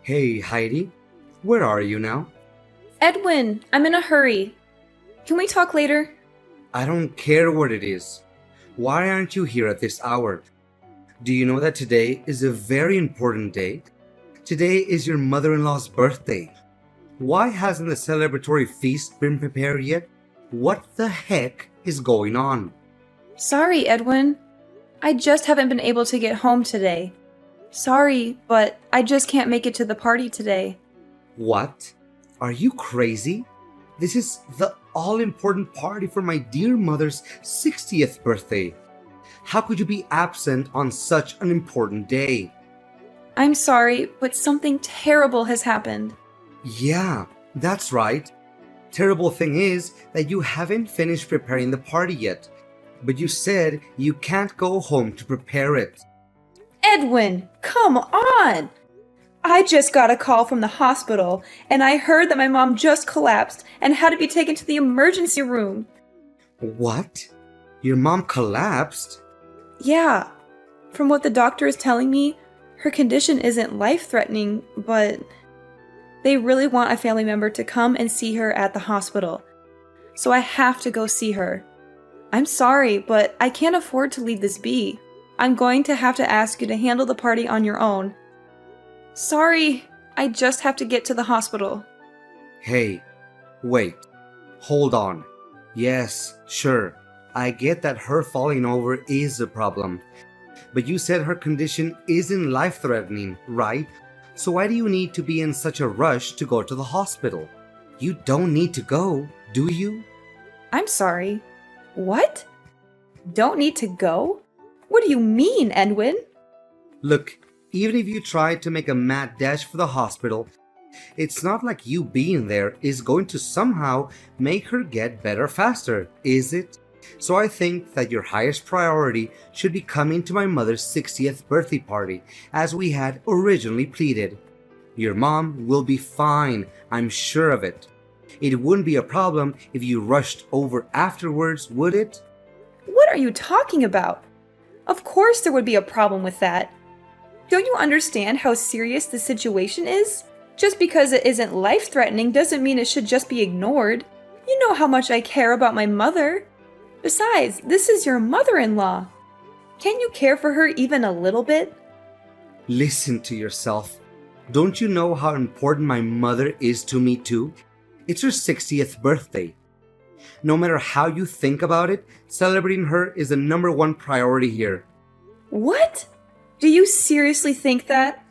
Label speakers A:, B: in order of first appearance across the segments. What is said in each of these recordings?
A: Hey, Heidi, where are you now?
B: Edwin, I'm in a hurry. Can we talk later?
A: I don't care what it is. Why aren't you here at this hour? Do you know that today is a very important day? Today is your mother in law's birthday. Why hasn't the celebratory feast been prepared yet? What the heck is going on?
B: Sorry, Edwin. I just haven't been able to get home today. Sorry, but I just can't make it to the party today.
A: What? Are you crazy? This is the all important party for my dear mother's 60th birthday. How could you be absent on such an important day?
B: I'm sorry, but something terrible has happened.
A: Yeah, that's right. Terrible thing is that you haven't finished preparing the party yet. But you said you can't go home to prepare it.
B: Edwin, come on! I just got a call from the hospital, and I heard that my mom just collapsed and had to be taken to the emergency room.
A: What? Your mom collapsed?
B: Yeah. From what the doctor is telling me, her condition isn't life-threatening, but they really want a family member to come and see her at the hospital. So I have to go see her. I'm sorry, but I can't afford to leave this be. I'm going to have to ask you to handle the party on your own. Sorry, I just have to get to the hospital.
A: Hey, wait. Hold on. Yes, sure. I get that her falling over is a problem. But you said her condition isn't life-threatening, right? So why do you need to be in such a rush to go to the hospital? You don't need to go, do you?
B: I'm sorry. What? Don't need to go? What do you mean, Edwin?
A: Look, even if you tried to make a mad dash for the hospital, it's not like you being there is going to somehow make her get better faster, is it? So I think that your highest priority should be coming to my mother's 60th birthday party, as we had originally pleaded. Your mom will be fine, I'm sure of it. It wouldn't be a problem if you rushed over afterwards, would it?
B: What are you talking about? Of course there would be a problem with that. Don't you understand how serious the situation is? Just because it isn't life-threatening doesn't mean it should just be ignored. You know how much I care about my mother. Besides, this is your mother-in-law. Can't you care for her even a little bit?
A: Listen to yourself. Don't you know how important my mother is to me too? It's her 60th birthday. No matter how you think about it, celebrating her is the number one priority here.
B: What? Do you seriously think that?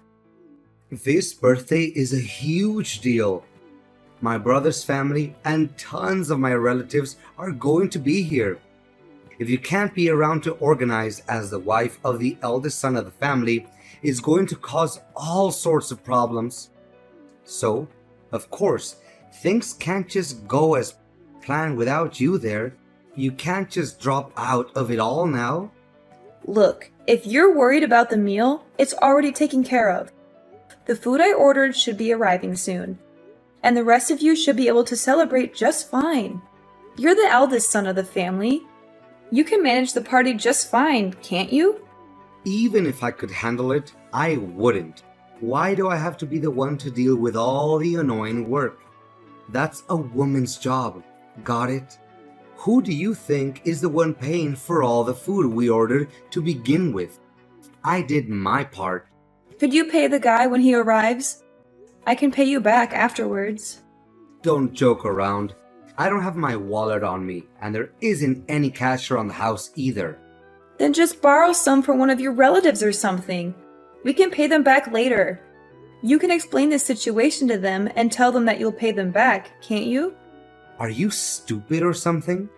A: This birthday is a huge deal. My brother's family and tons of my relatives are going to be here. If you can't be around to organize as the wife of the eldest son of the family, it's going to cause all sorts of problems. So, of course, things can't just go as planned without you there. You can't just drop out of it all now.
B: Look, if you're worried about the meal, it's already taken care of. The food I ordered should be arriving soon. And the rest of you should be able to celebrate just fine. You're the eldest son of the family. You can manage the party just fine, can't you?
A: Even if I could handle it, I wouldn't. Why do I have to be the one to deal with all the annoying work? That's a woman's job. Got it? Who do you think is the one paying for all the food we ordered to begin with? I did my part.
B: Could you pay the guy when he arrives? I can pay you back afterwards.
A: Don't joke around. I don't have my wallet on me, and there isn't any cash around the house either.
B: Then just borrow some from one of your relatives or something. We can pay them back later. You can explain this situation to them and tell them that you'll pay them back, can't you?
A: Are you stupid or something?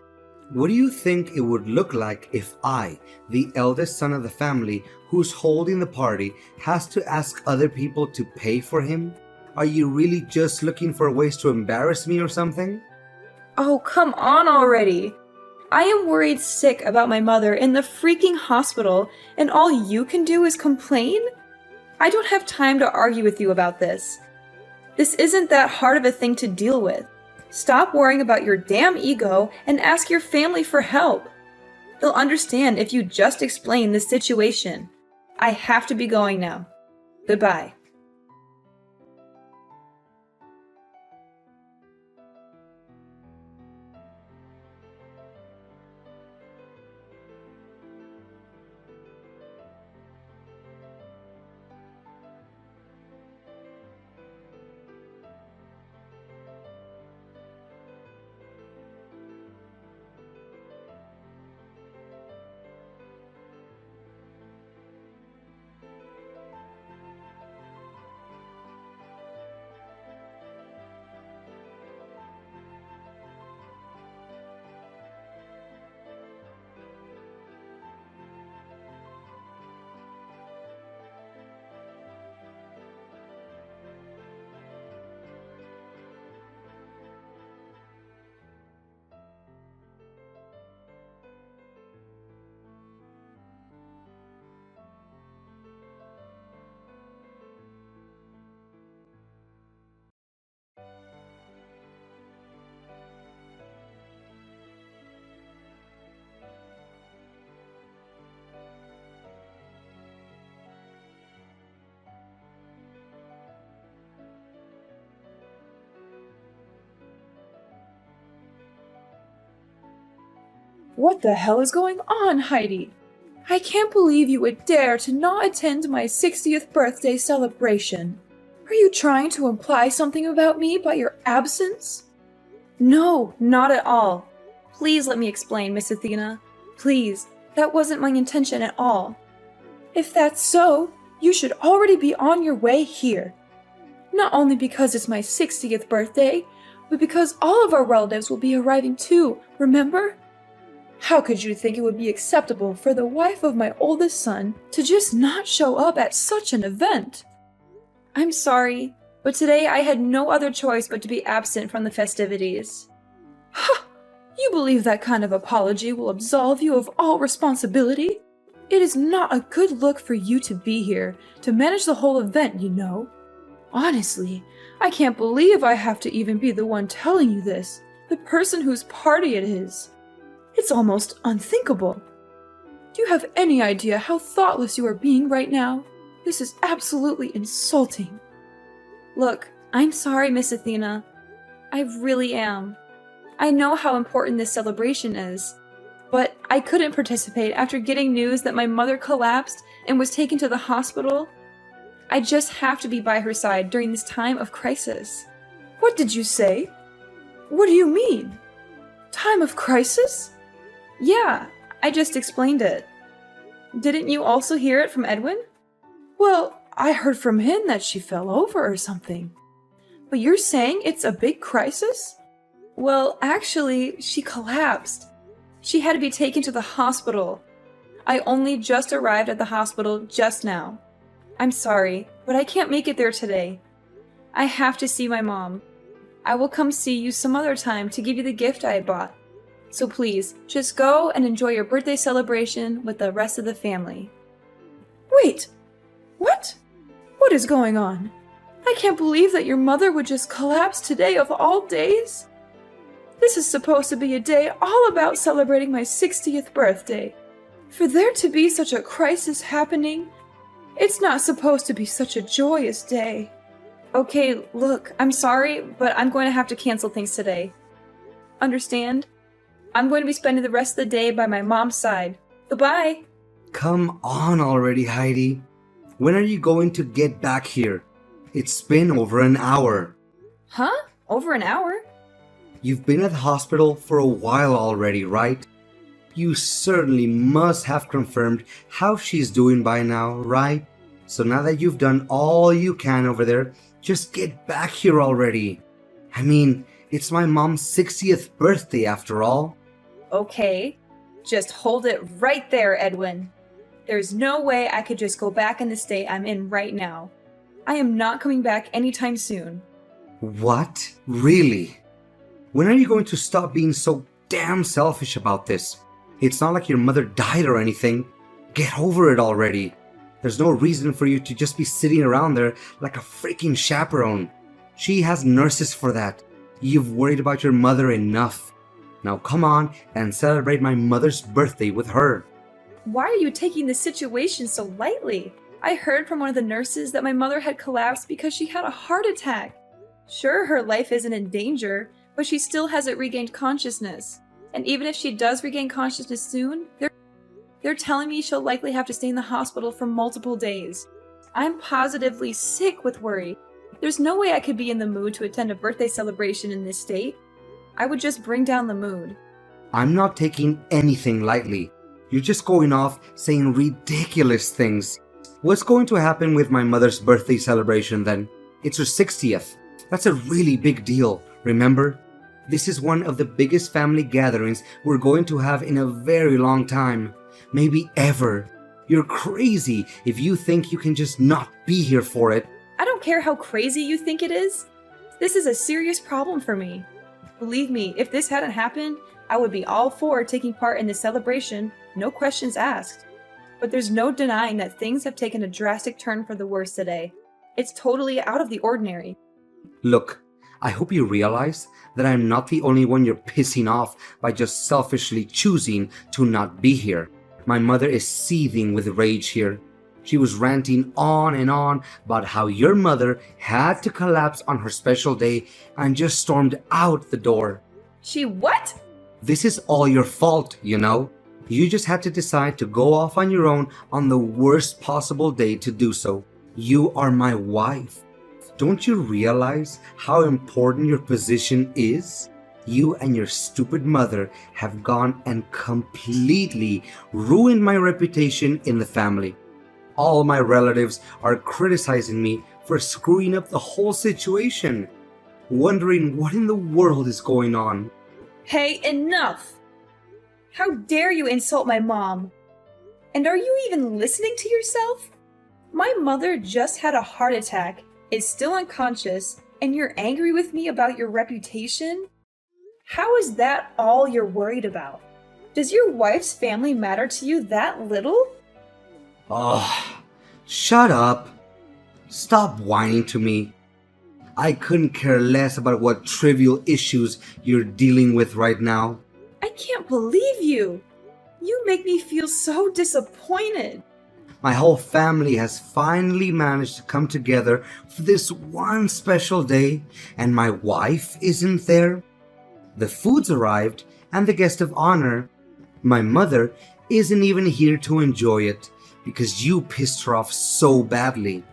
A: What do you think it would look like if I, the eldest son of the family who's holding the party, has to ask other people to pay for him? Are you really just looking for ways to embarrass me or something?
B: Oh, come on already. I am worried sick about my mother in the freaking hospital, and all you can do is complain? I don't have time to argue with you about this. This isn't that hard of a thing to deal with. Stop worrying about your damn ego and ask your family for help. They'll understand if you just explain the situation. I have to be going now. Goodbye. What the hell is going on, Heidi? I can't believe you would dare to not attend my 60th birthday celebration. Are you trying to imply something about me by your absence? No, not at all. Please let me explain, Miss Athena. Please, that wasn't my intention at all. If that's so, you should already be on your way here. Not only because it's my 60th birthday, but because all of our relatives will be arriving too, remember? How could you think it would be acceptable for the wife of my oldest son to just not show up at such an event? I'm sorry, but today I had no other choice but to be absent from the festivities. Ha! You believe that kind of apology will absolve you of all responsibility? It is not a good look for you to be here, to manage the whole event, you know. Honestly, I can't believe I have to even be the one telling you this, the person whose party it is. It's almost unthinkable. Do you have any idea how thoughtless you are being right now? This is absolutely insulting. Look, I'm sorry, Miss Athena. I really am. I know how important this celebration is, but I couldn't participate after getting news that my mother collapsed and was taken to the hospital. I just have to be by her side during this time of crisis. What did you say? What do you mean? Time of crisis? Yeah, I just explained it. Didn't you also hear it from Edwin? Well, I heard from him that she fell over or something. But you're saying it's a big crisis? Well, actually, she collapsed. She had to be taken to the hospital. I only just arrived at the hospital just now. I'm sorry, but I can't make it there today. I have to see my mom. I will come see you some other time to give you the gift I had bought. So please, just go and enjoy your birthday celebration with the rest of the family. Wait! What? What is going on? I can't believe that your mother would just collapse today of all days. This is supposed to be a day all about celebrating my 60th birthday. For there to be such a crisis happening, it's not supposed to be such a joyous day. Okay, look, I'm sorry, but I'm going to have to cancel things today. Understand? I'm going to be spending the rest of the day by my mom's side. Goodbye!
A: Come on already, Heidi. When are you going to get back here? It's been over an hour.
B: Huh? Over an hour?
A: You've been at the hospital for a while already, right? You certainly must have confirmed how she's doing by now, right? So now that you've done all you can over there, just get back here already. I mean, it's my mom's 60th birthday after all.
B: Okay, just hold it right there, Edwin. There's no way I could just go back in the state I'm in right now. I am not coming back anytime soon.
A: What? Really? When are you going to stop being so damn selfish about this? It's not like your mother died or anything. Get over it already. There's no reason for you to just be sitting around there like a freaking chaperone. She has nurses for that. You've worried about your mother enough. Now come on and celebrate my mother's birthday with her.
B: Why are you taking this situation so lightly? I heard from one of the nurses that my mother had collapsed because she had a heart attack. Sure, her life isn't in danger, but she still hasn't regained consciousness. And even if she does regain consciousness soon, they're telling me she'll likely have to stay in the hospital for multiple days. I'm positively sick with worry. There's no way I could be in the mood to attend a birthday celebration in this state. I would just bring down the mood.
A: I'm not taking anything lightly. You're just going off saying ridiculous things. What's going to happen with my mother's birthday celebration then? It's her 60th. That's a really big deal, remember? This is one of the biggest family gatherings we're going to have in a very long time. Maybe ever. You're crazy if you think you can just not be here for it.
B: I don't care how crazy you think it is. This is a serious problem for me. Believe me, if this hadn't happened, I would be all for taking part in the celebration, no questions asked. But there's no denying that things have taken a drastic turn for the worse today. It's totally out of the ordinary.
A: Look, I hope you realize that I'm not the only one you're pissing off by just selfishly choosing to not be here. My mother is seething with rage here. She was ranting on and on about how your mother had to collapse on her special day and just stormed out the door.
B: She what?
A: This is all your fault, you know? You just had to decide to go off on your own on the worst possible day to do so. You are my wife. Don't you realize how important your position is? You and your stupid mother have gone and completely ruined my reputation in the family. All my relatives are criticizing me for screwing up the whole situation, wondering what in the world is going on.
B: Hey, enough! How dare you insult my mom? And are you even listening to yourself? My mother just had a heart attack, is still unconscious, and you're angry with me about your reputation? How is that all you're worried about? Does your wife's family matter to you that little?
A: Oh, shut up. Stop whining to me. I couldn't care less about what trivial issues you're dealing with right now.
B: I can't believe you! You make me feel so disappointed.
A: My whole family has finally managed to come together for this one special day, and my wife isn't there. The food's arrived, and the guest of honor, my mother, isn't even here to enjoy it because you pissed her off so badly.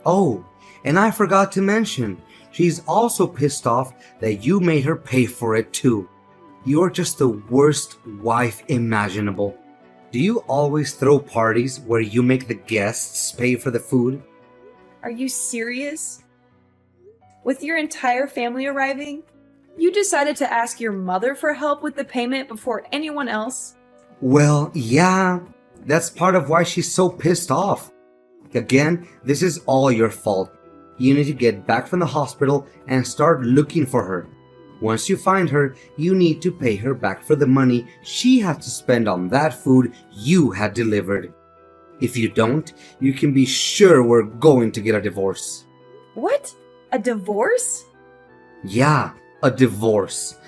A: Oh, and I forgot to mention, she's also pissed off that you made her pay for it too. You're just the worst wife imaginable. Do you always throw parties where you make the guests pay for the food?
B: Are you serious? With your entire family arriving, you decided to ask your mother for help with the payment before anyone else?
A: Well, yeah, that's part of why she's so pissed off. Again, this is all your fault. You need to get back from the hospital and start looking for her. Once you find her, you need to pay her back for the money she had to spend on that food you had delivered. If you don't, you can be sure we're going to get a divorce.
B: What? A divorce?
A: Yeah, a divorce.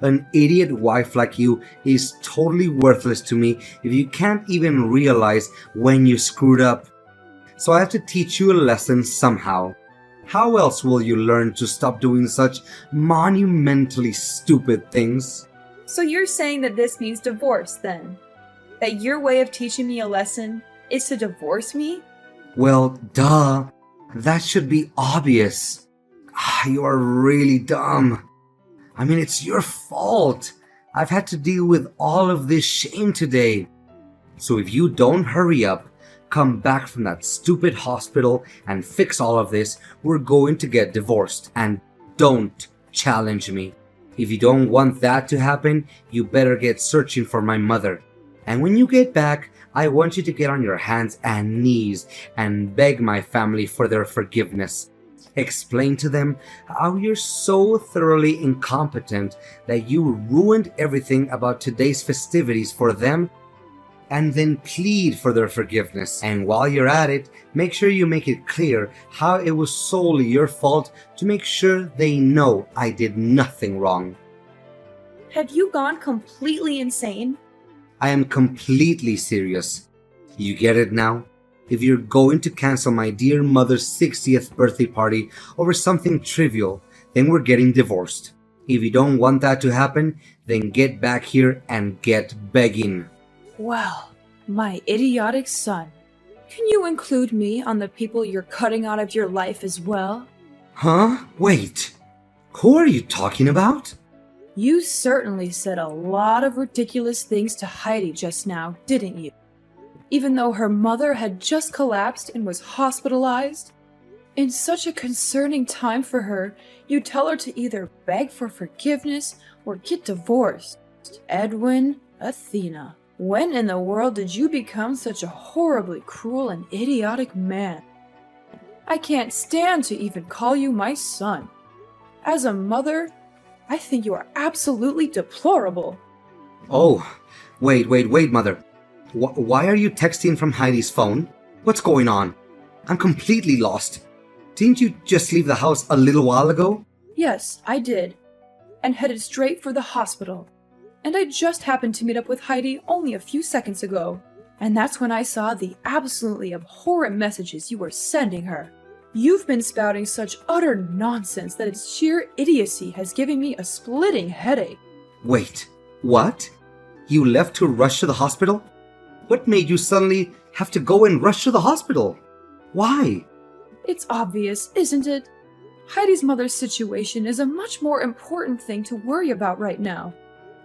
A: An idiot wife like you is totally worthless to me if you can't even realize when you screwed up. So I have to teach you a lesson somehow. How else will you learn to stop doing such monumentally stupid things?
B: So you're saying that this means divorce, then? That your way of teaching me a lesson is to divorce me?
A: Well, duh. That should be obvious. You are really dumb. I mean, it's your fault. I've had to deal with all of this shame today. So if you don't hurry up, come back from that stupid hospital and fix all of this, we're going to get divorced. And don't challenge me. If you don't want that to happen, you better get searching for my mother. And when you get back, I want you to get on your hands and knees and beg my family for their forgiveness. Explain to them how you're so thoroughly incompetent that you ruined everything about today's festivities for them, and then plead for their forgiveness. And while you're at it, make sure you make it clear how it was solely your fault to make sure they know I did nothing wrong.
B: Have you gone completely insane?
A: I am completely serious. You get it now? If you're going to cancel my dear mother's 60th birthday party over something trivial, then we're getting divorced. If you don't want that to happen, then get back here and get begging.
B: Well, my idiotic son. Can you include me on the people you're cutting out of your life as well?
A: Huh? Wait. Who are you talking about?
B: You certainly said a lot of ridiculous things to Heidi just now, didn't you? Even though her mother had just collapsed and was hospitalized? In such a concerning time for her, you tell her to either beg for forgiveness or get divorced. Edwin, Athena, when in the world did you become such a horribly cruel and idiotic man? I can't stand to even call you my son. As a mother, I think you are absolutely deplorable.
A: Oh, wait, mother. Why are you texting from Heidi's phone? What's going on? I'm completely lost. Didn't you just leave the house a little while ago?
B: Yes, I did. And headed straight for the hospital. And I just happened to meet up with Heidi only a few seconds ago. And that's when I saw the absolutely abhorrent messages you were sending her. You've been spouting such utter nonsense that its sheer idiocy has given me a splitting headache.
A: Wait, What? You left to rush to the hospital? What made you suddenly have to go and rush to the hospital? Why?
B: It's obvious, isn't it? Heidi's mother's situation is a much more important thing to worry about right now.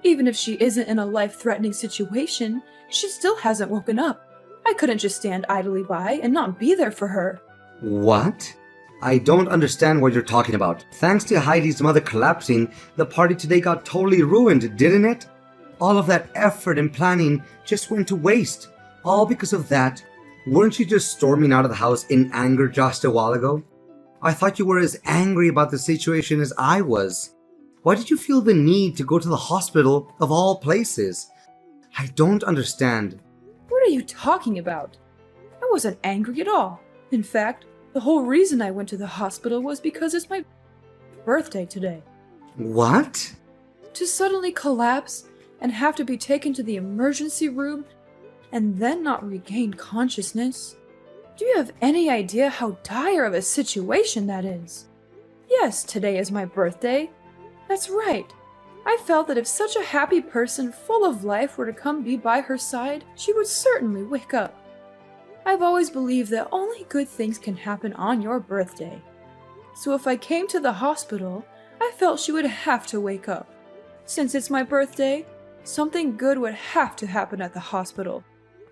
B: Even if she isn't in a life-threatening situation, she still hasn't woken up. I couldn't just stand idly by and not be there for her.
A: What? I don't understand what you're talking about. Thanks to Heidi's mother collapsing, the party today got totally ruined, didn't it? All of that effort and planning just went to waste. All because of that. Weren't you just storming out of the house in anger just a while ago? I thought you were as angry about the situation as I was. Why did you feel the need to go to the hospital of all places? I don't understand.
B: What are you talking about? I wasn't angry at all. In fact, the whole reason I went to the hospital was because it's my birthday today.
A: What?
B: To suddenly collapse and have to be taken to the emergency room and then not regain consciousness? Do you have any idea how dire of a situation that is? Yes, today is my birthday. That's right. I felt that if such a happy person full of life were to come be by her side, she would certainly wake up. I've always believed that only good things can happen on your birthday. So if I came to the hospital, I felt she would have to wake up. Since it's my birthday, something good would have to happen at the hospital.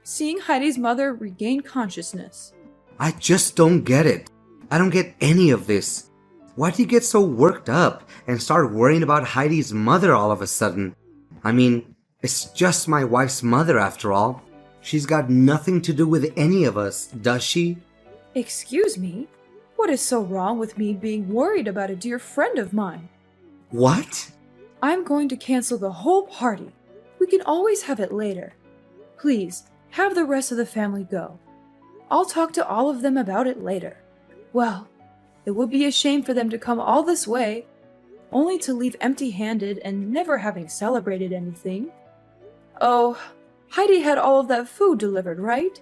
B: Seeing Heidi's mother regain consciousness.
A: I just don't get it. I don't get any of this. Why do you get so worked up and start worrying about Heidi's mother all of a sudden? I mean, it's just my wife's mother after all. She's got nothing to do with any of us, does she?
B: Excuse me? What is so wrong with me being worried about a dear friend of mine?
A: What?
B: I'm going to cancel the whole party. We can always have it later. Please, have the rest of the family go. I'll talk to all of them about it later. Well, it would be a shame for them to come all this way, only to leave empty-handed and never having celebrated anything. Oh, Heidi had all of that food delivered, right?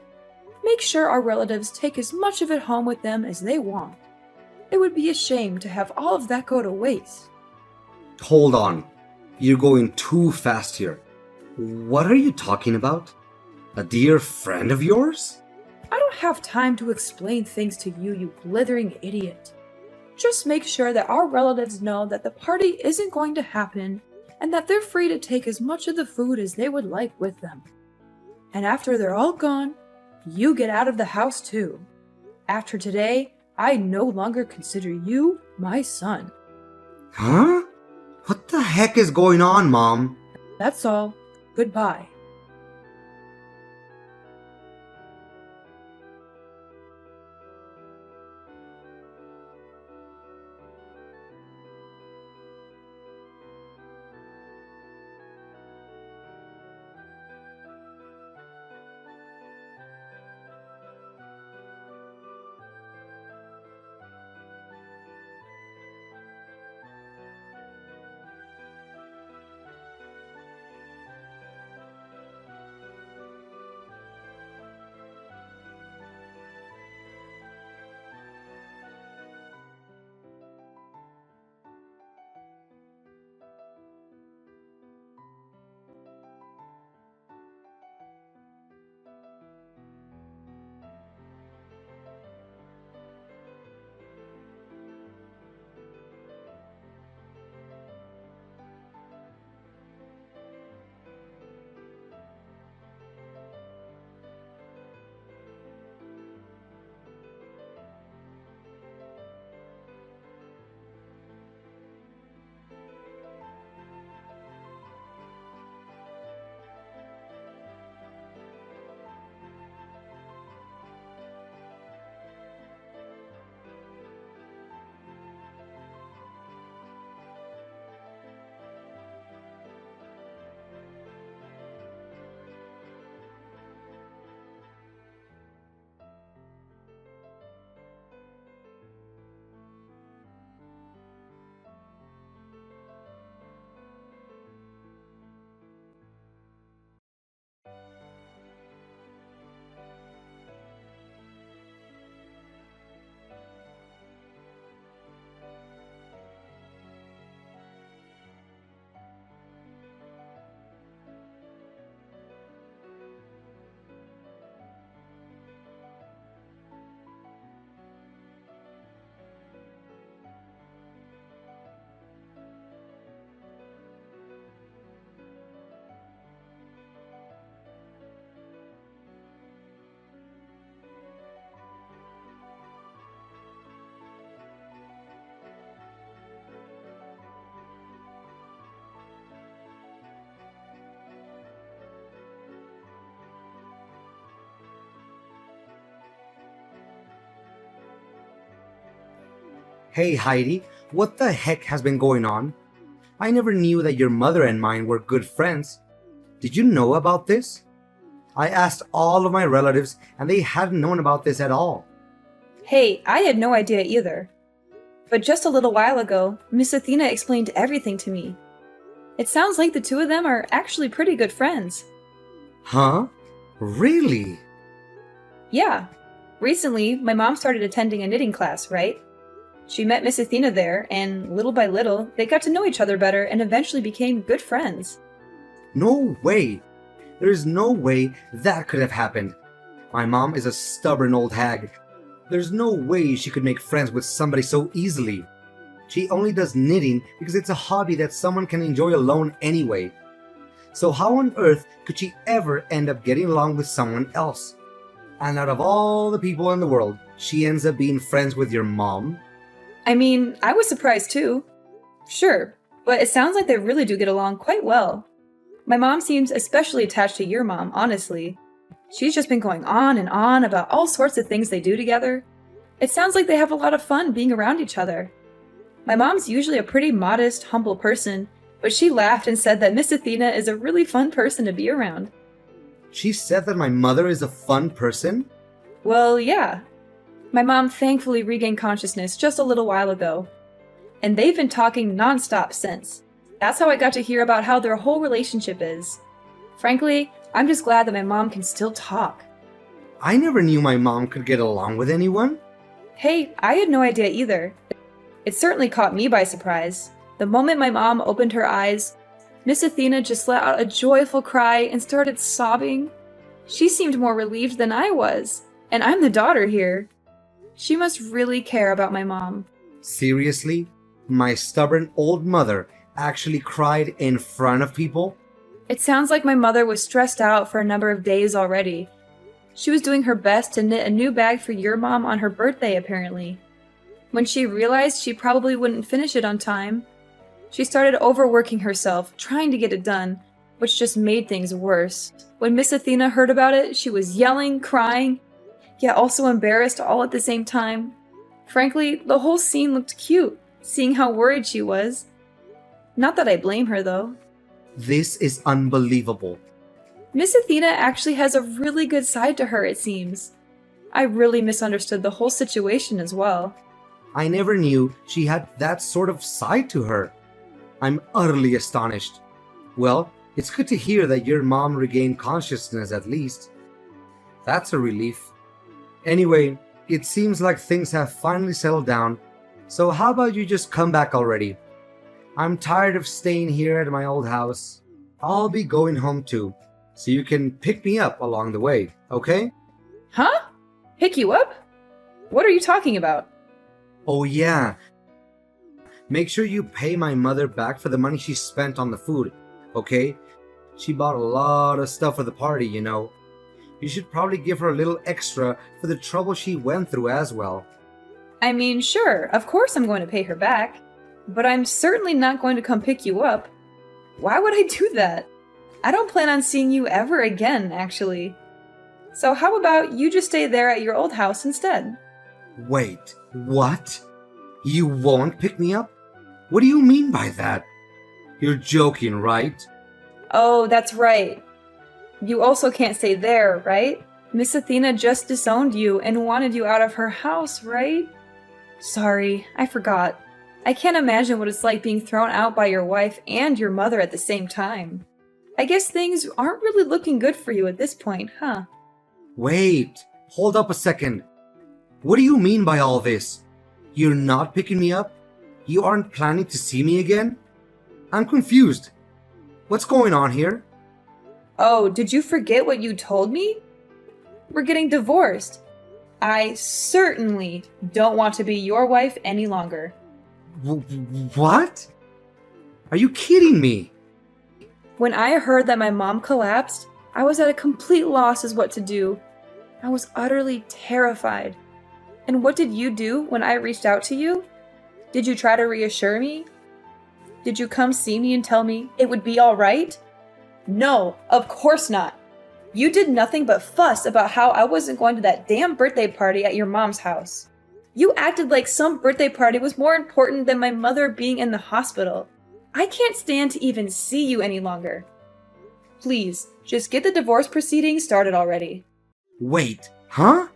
B: Make sure our relatives take as much of it home with them as they want. It would be a shame to have all of that go to waste.
A: Hold on. You're going too fast here. What are you talking about? A dear friend of yours?
B: I don't have time to explain things to you, you blithering idiot. Just make sure that our relatives know that the party isn't going to happen and that they're free to take as much of the food as they would like with them. And after they're all gone, you get out of the house too. After today, I no longer consider you my son.
A: Huh? What the heck is going on, Mom?
B: That's all. Goodbye.
A: Hey Heidi, what the heck has been going on? I never knew that your mother and mine were good friends. Did you know about this? I asked all of my relatives and they hadn't known about this at all.
B: Hey, I had no idea either. But just a little while ago, Miss Athena explained everything to me. It sounds like the two of them are actually pretty good friends.
A: Huh? Really?
B: Yeah. Recently, my mom started attending a knitting class, right? She met Miss Athena there, and little by little, they got to know each other better and eventually became good friends.
A: No way! There is no way that could have happened. My mom is a stubborn old hag. There's no way she could make friends with somebody so easily. She only does knitting because it's a hobby that someone can enjoy alone anyway. So how on earth could she ever end up getting along with someone else? And out of all the people in the world, she ends up being friends with your mom?
B: I mean, I was surprised too. Sure, but it sounds like they really do get along quite well. My mom seems especially attached to your mom, honestly. She's just been going on and on about all sorts of things they do together. It sounds like they have a lot of fun being around each other. My mom's usually a pretty modest, humble person, but she laughed and said that Miss Athena is a really fun person to be around.
A: She said that my mother is a fun person?
B: Well, yeah. My mom thankfully regained consciousness just a little while ago. And they've been talking nonstop since. That's how I got to hear about how their whole relationship is. Frankly, I'm just glad that my mom can still talk.
A: I never knew my mom could get along with anyone.
B: Hey, I had no idea either. It certainly caught me by surprise. The moment my mom opened her eyes, Miss Athena just let out a joyful cry and started sobbing. She seemed more relieved than I was, and I'm the daughter here. She must really care about my mom.
A: Seriously? My stubborn old mother actually cried in front of people?
B: It sounds like my mother was stressed out for a number of days already. She was doing her best to knit a new bag for your mom on her birthday, apparently. When she realized she probably wouldn't finish it on time, she started overworking herself, trying to get it done, which just made things worse. When Miss Athena heard about it, she was yelling, crying, yet also embarrassed all at the same time. Frankly, the whole scene looked cute, seeing how worried she was. Not that I blame her, though.
A: This is unbelievable.
B: Miss Athena actually has a really good side to her, it seems. I really misunderstood the whole situation as well.
A: I never knew she had that sort of side to her. I'm utterly astonished. Well, it's good to hear that your mom regained consciousness at least. That's a relief. Anyway, it seems like things have finally settled down, so how about you just come back already? I'm tired of staying here at my old house. I'll be going home too, so you can pick me up along the way, okay?
B: Huh? Pick you up? What are you talking about?
A: Oh yeah. Make sure you pay my mother back for the money she spent on the food, okay? She bought a lot of stuff for the party, you know. You should probably give her a little extra for the trouble she went through as well.
B: I mean, sure, of course I'm going to pay her back. But I'm certainly not going to come pick you up. Why would I do that? I don't plan on seeing you ever again, actually. So how about you just stay there at your old house instead?
A: Wait, what? You won't pick me up? What do you mean by that? You're joking, right?
B: Oh, that's right. You also can't stay there, right? Miss Athena just disowned you and wanted you out of her house, right? Sorry, I forgot. I can't imagine what it's like being thrown out by your wife and your mother at the same time. I guess things aren't really looking good for you at this point, huh?
A: Wait, hold up a second. What do you mean by all this? You're not picking me up? You aren't planning to see me again? I'm confused. What's going on here?
B: Oh, did you forget what you told me? We're getting divorced. I certainly don't want to be your wife any longer.
A: What? Are you kidding me?
B: When I heard that my mom collapsed, I was at a complete loss as what to do. I was utterly terrified. And what did you do when I reached out to you? Did you try to reassure me? Did you come see me and tell me it would be all right? No, of course not. You did nothing but fuss about how I wasn't going to that damn birthday party at your mom's house. You acted like some birthday party was more important than my mother being in the hospital. I can't stand to even see you any longer. Please, just get the divorce proceedings started already.
A: Wait, huh?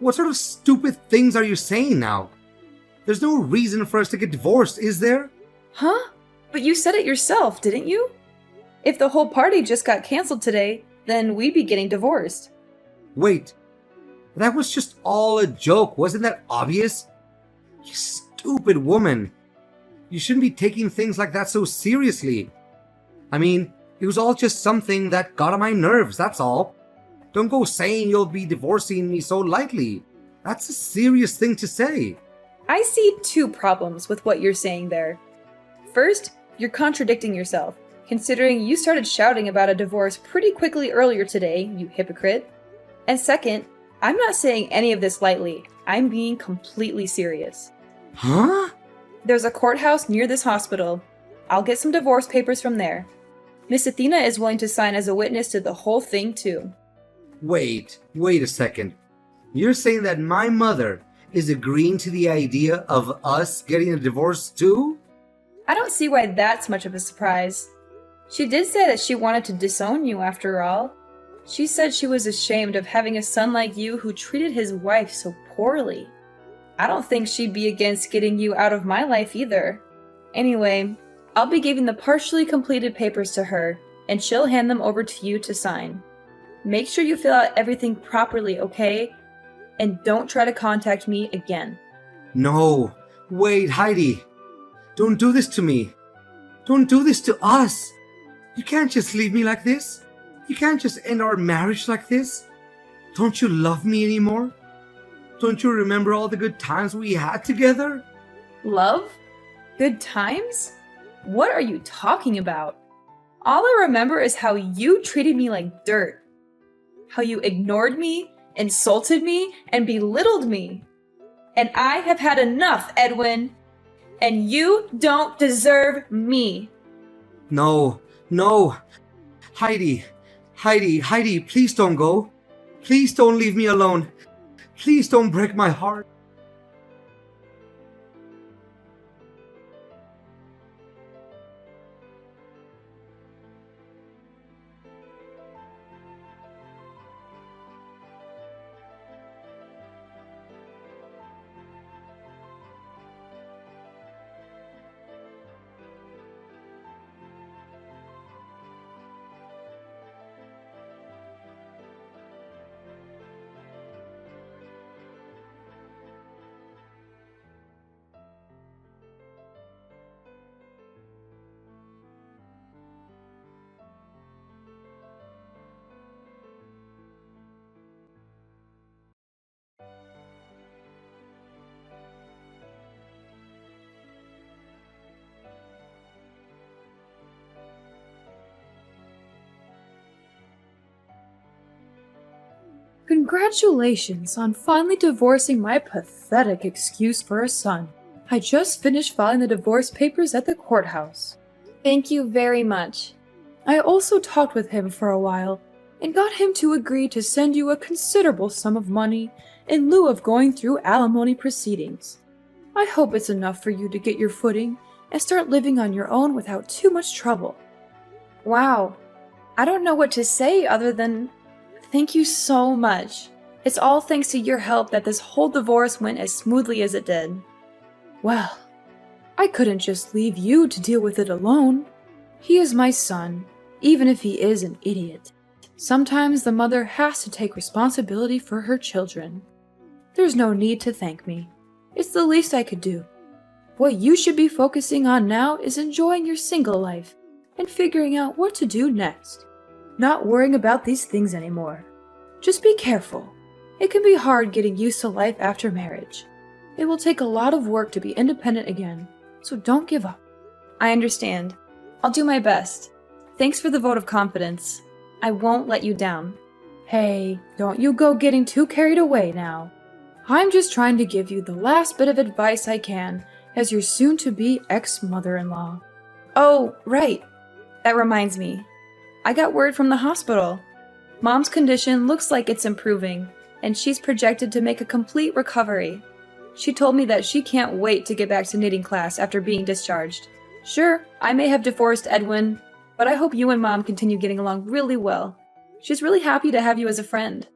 A: What sort of stupid things are you saying now? There's no reason for us to get divorced, is there?
B: Huh? But you said it yourself, didn't you? If the whole party just got canceled today, then we'd be getting divorced.
A: Wait, that was just all a joke, wasn't that obvious? You stupid woman. You shouldn't be taking things like that so seriously. I mean, it was all just something that got on my nerves, that's all. Don't go saying you'll be divorcing me so lightly. That's a serious thing to say.
B: I see two problems with what you're saying there. First, you're contradicting yourself, considering you started shouting about a divorce pretty quickly earlier today, you hypocrite. And second, I'm not saying any of this lightly. I'm being completely serious.
A: Huh?
B: There's a courthouse near this hospital. I'll get some divorce papers from there. Miss Athena is willing to sign as a witness to the whole thing, too.
A: Wait a second. You're saying that my mother is agreeing to the idea of us getting a divorce too?
B: I don't see why that's much of a surprise. She did say that she wanted to disown you after all. She said she was ashamed of having a son like you who treated his wife so poorly. I don't think she'd be against getting you out of my life either. Anyway, I'll be giving the partially completed papers to her, and she'll hand them over to you to sign. Make sure you fill out everything properly, okay? And don't try to contact me again.
A: No. Wait, Heidi. Don't do this to me. Don't do this to us. You can't just leave me like this. You can't just end our marriage like this. Don't you love me anymore? Don't you remember all the good times we had together?
B: Love? Good times? What are you talking about? All I remember is how you treated me like dirt. How you ignored me, insulted me, and belittled me. And I have had enough, Edwin. And you don't deserve me.
A: No. Heidi, please don't go. Please don't leave me alone. Please don't break my heart.
B: Congratulations on finally divorcing my pathetic excuse for a son. I just finished filing the divorce papers at the courthouse. Thank you very much. I also talked with him for a while and got him to agree to send you a considerable sum of money in lieu of going through alimony proceedings. I hope it's enough for you to get your footing and start living on your own without too much trouble. Wow. I don't know what to say other than thank you so much. It's all thanks to your help that this whole divorce went as smoothly as it did. Well, I couldn't just leave you to deal with it alone. He is my son, even if he is an idiot. Sometimes the mother has to take responsibility for her children. There's no need to thank me. It's the least I could do. What you should be focusing on now is enjoying your single life and figuring out what to do next. Not worrying about these things anymore. Just be careful. It can be hard getting used to life after marriage. It will take a lot of work to be independent again, so don't give up. I understand. I'll do my best. Thanks for the vote of confidence. I won't let you down. Hey, don't you go getting too carried away now. I'm just trying to give you the last bit of advice I can as your soon-to-be ex-mother-in-law. Oh, right. That reminds me. I got word from the hospital. Mom's condition looks like it's improving, and she's projected to make a complete recovery. She told me that she can't wait to get back to knitting class after being discharged. Sure, I may have divorced Edwin, but I hope you and Mom continue getting along really well. She's really happy to have you as a friend.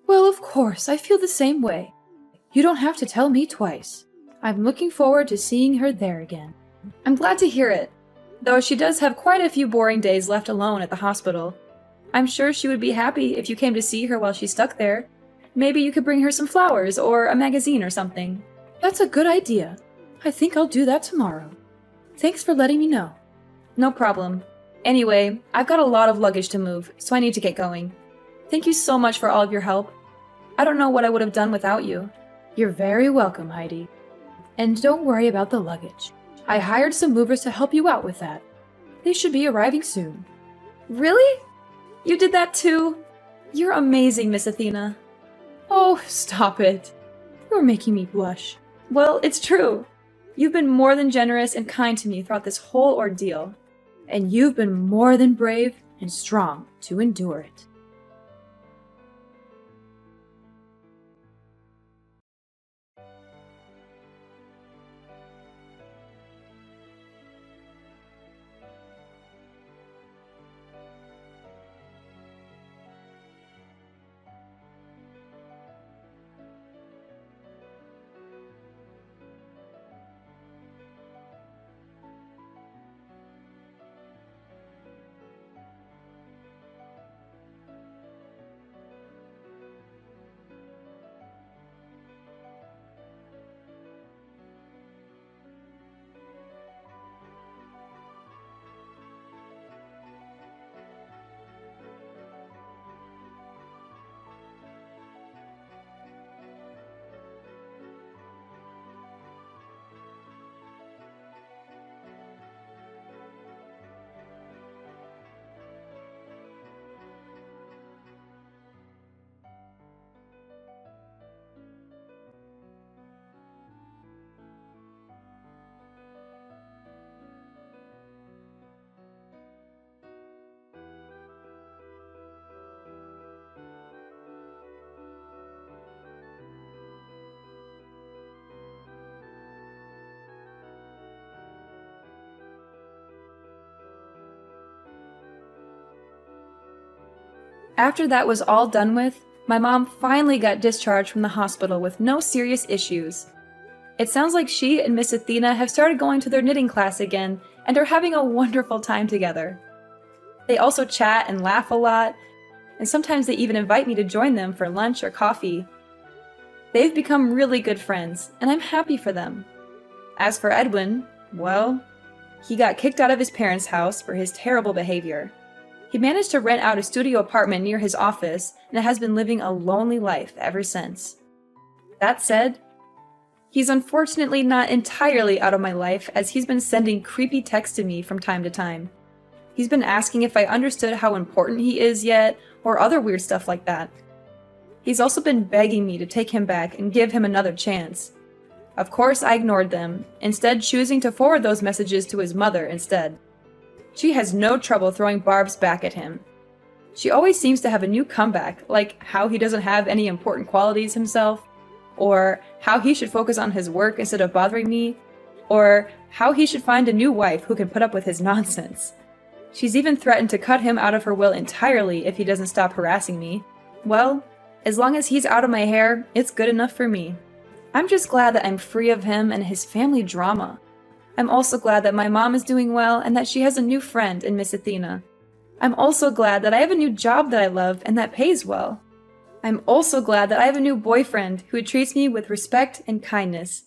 B: Well, of course, I feel the same way. You don't have to tell me twice. I'm looking forward to seeing her there again. I'm glad to hear it, though she does have quite a few boring days left alone at the hospital. I'm sure she would be happy if you came to see her while she's stuck there. Maybe you could bring her some flowers or a magazine or something. That's a good idea. I think I'll do that tomorrow. Thanks for letting me know. No problem. Anyway, I've got a lot of luggage to move, so I need to get going. Thank you so much for all of your help. I don't know what I would have done without you. You're very welcome, Heidi. And don't worry about the luggage. I hired some movers to help you out with that. They should be arriving soon. Really? You did that too? You're amazing, Miss Athena. Oh, stop it. You're making me blush. Well, it's true. You've been more than generous and kind to me throughout this whole ordeal. And you've been more than brave and strong to endure it. After that was all done with, my mom finally got discharged from the hospital with no serious issues. It sounds like she and Miss Athena have started going to their knitting class again and are having a wonderful time together. They also chat and laugh a lot, and sometimes they even invite me to join them for lunch or coffee. They've become really good friends, and I'm happy for them. As for Edwin, well, he got kicked out of his parents' house for his terrible behavior. He managed to rent out a studio apartment near his office and has been living a lonely life ever since. That said, he's unfortunately not entirely out of my life, as he's been sending creepy texts to me from time to time. He's been asking if I understood how important he is yet, or other weird stuff like that. He's also been begging me to take him back and give him another chance. Of course, I ignored them, instead choosing to forward those messages to his mother instead. She has no trouble throwing barbs back at him. She always seems to have a new comeback, like how he doesn't have any important qualities himself, or how he should focus on his work instead of bothering me, or how he should find a new wife who can put up with his nonsense. She's even threatened to cut him out of her will entirely if he doesn't stop harassing me. Well, as long as he's out of my hair, it's good enough for me. I'm just glad that I'm free of him and his family drama. I'm also glad that my mom is doing well and that she has a new friend in Miss Athena. I'm also glad that I have a new job that I love and that pays well. I'm also glad that I have a new boyfriend who treats me with respect and kindness.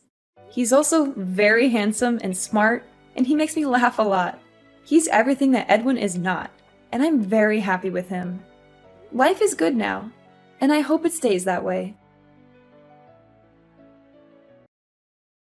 B: He's also very handsome and smart, and he makes me laugh a lot. He's everything that Edwin is not, and I'm very happy with him. Life is good now, and I hope it stays that way.